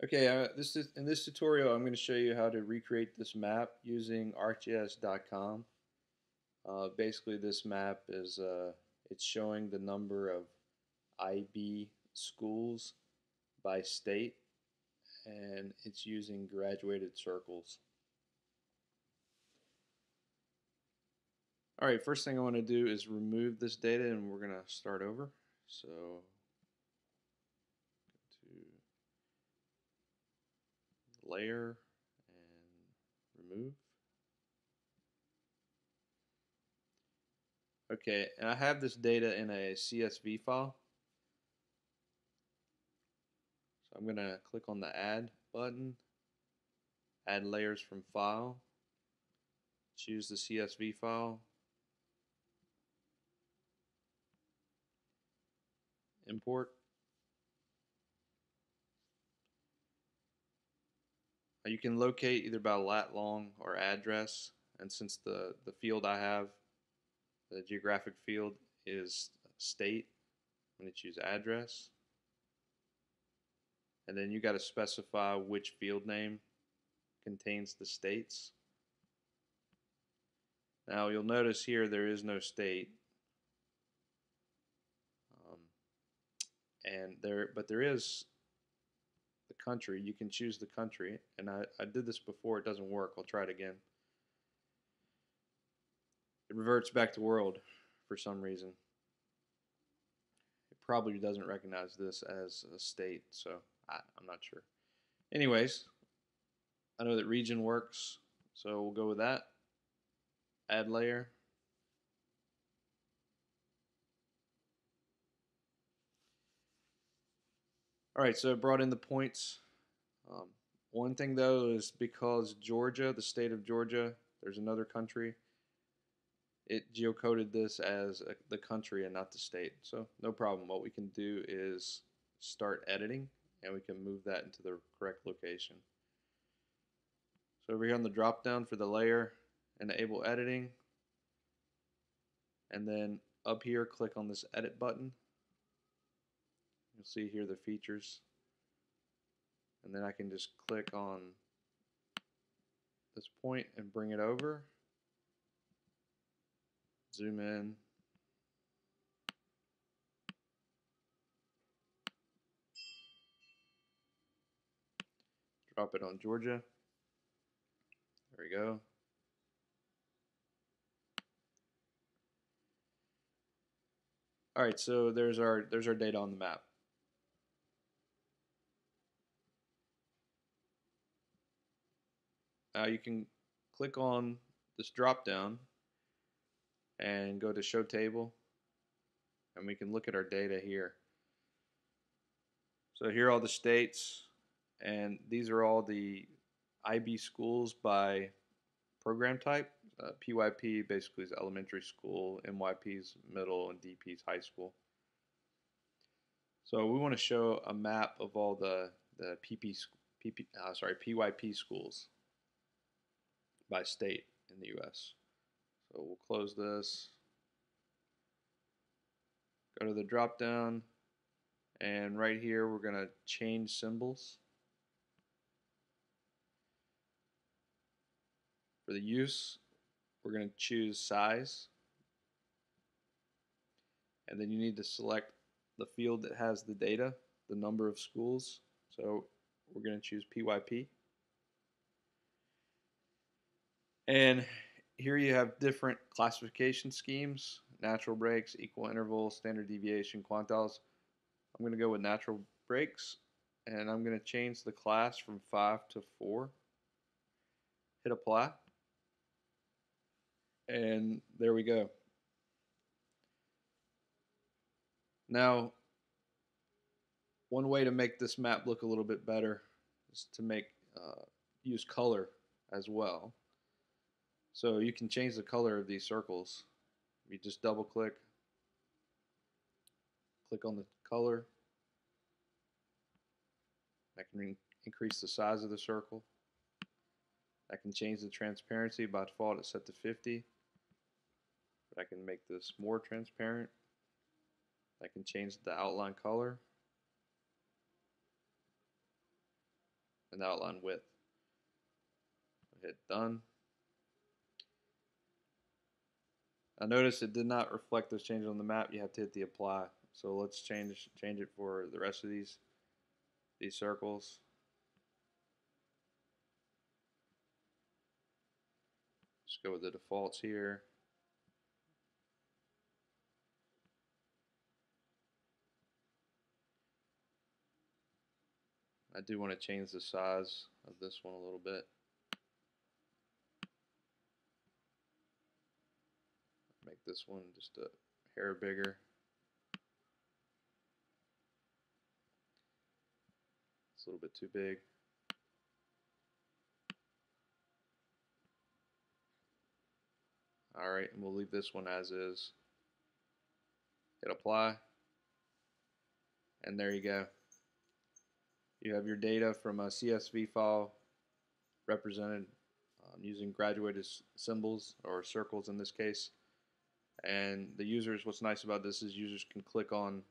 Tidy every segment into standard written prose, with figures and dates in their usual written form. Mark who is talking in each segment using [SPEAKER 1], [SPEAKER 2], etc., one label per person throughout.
[SPEAKER 1] Okay, in this tutorial, I'm going to show you how to recreate this map using ArcGIS.com. Basically, this map is it's showing the number of IB schools by state, and it's using graduated circles. All right, first thing I want to do is remove this data, and we're going to start over. So, to layer and remove. Okay, and I have this data in a CSV file. So I'm going to click on the Add button, add layers from file, choose the CSV file, import. You can locate either by lat long or address, and since the field I have, the geographic field, is state, I'm going to choose address. And then you got to specify which field name contains the states. Now you'll notice here there is no state, but there is the country. You can choose the country, and I did this before. It doesn't work. I'll try it again. It reverts back to world for some reason. It probably doesn't recognize this as a state, so I'm not sure. Anyways, I know that region works, so we'll go with that. Add layer. All right, so it brought in the points. One thing though is because Georgia, the state of Georgia, there's another country, it geocoded this as the country and not the state. So no problem. What we can do is start editing, and we can move that into the correct location. So over here on the drop down for the layer, enable editing, and then up here click on this edit button. You'll see here the features, and then I can just click on this point and bring it over, zoom in, drop it on Georgia. There we go. All right, so there's our data on the map. Now you can click on this drop down and go to show table, and we can look at our data here. So here are all the states, and these are all the IB schools by program type. PYP basically is elementary school, MYP is middle, and DP is high school. So we want to show a map of all the PYP schools by state in the US. So we'll close this, go to the drop down, and right here we're going to change symbols. For the use, we're going to choose size, and then you need to select the field that has the data, the number of schools. So we're going to choose PYP. And here you have different classification schemes: natural breaks, equal interval, standard deviation, quantiles. I'm going to go with natural breaks, and I'm going to change the class from 5 to 4. Hit apply, and there we go. Now, one way to make this map look a little bit better is to use color as well. So you can change the color of these circles. You just double click on the color. I can increase the size of the circle. I can change the transparency. By default it's set to 50. But I can make this more transparent. I can change the outline color. and the outline width. Hit done. I noticed it did not reflect those changes on the map. You have to hit the apply. So let's change it for the rest of these circles. Just go with the defaults here. I do want to change the size of this one a little bit. Make this one just a hair bigger. It's a little bit too big. Alright, and we'll leave this one as is. Hit apply. And there you go. You have your data from a CSV file represented using graduated symbols, or circles in this case. And the users, what's nice about this is users can click on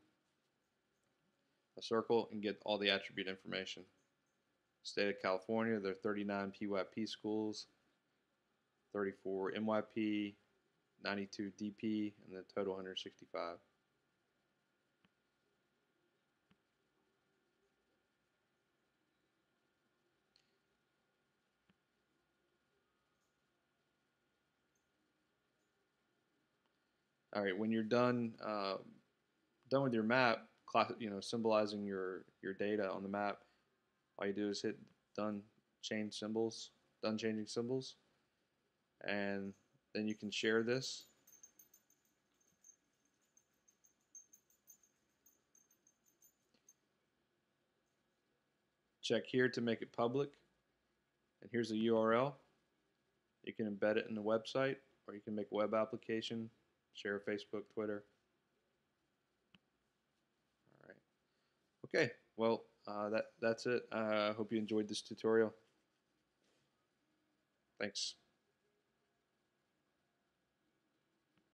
[SPEAKER 1] a circle and get all the attribute information. State of California, there are 39 PYP schools, 34 MYP, 92 DP, and the total 165. All right, when you're done with your map, symbolizing your data on the map, all you do is hit done, change symbols, done changing symbols, and then you can share this. Check here to make it public, and here's the URL. You can embed it in the website, or you can make a web application, share Facebook, Twitter. All right. Okay. Well, that's it. I hope you enjoyed this tutorial. Thanks.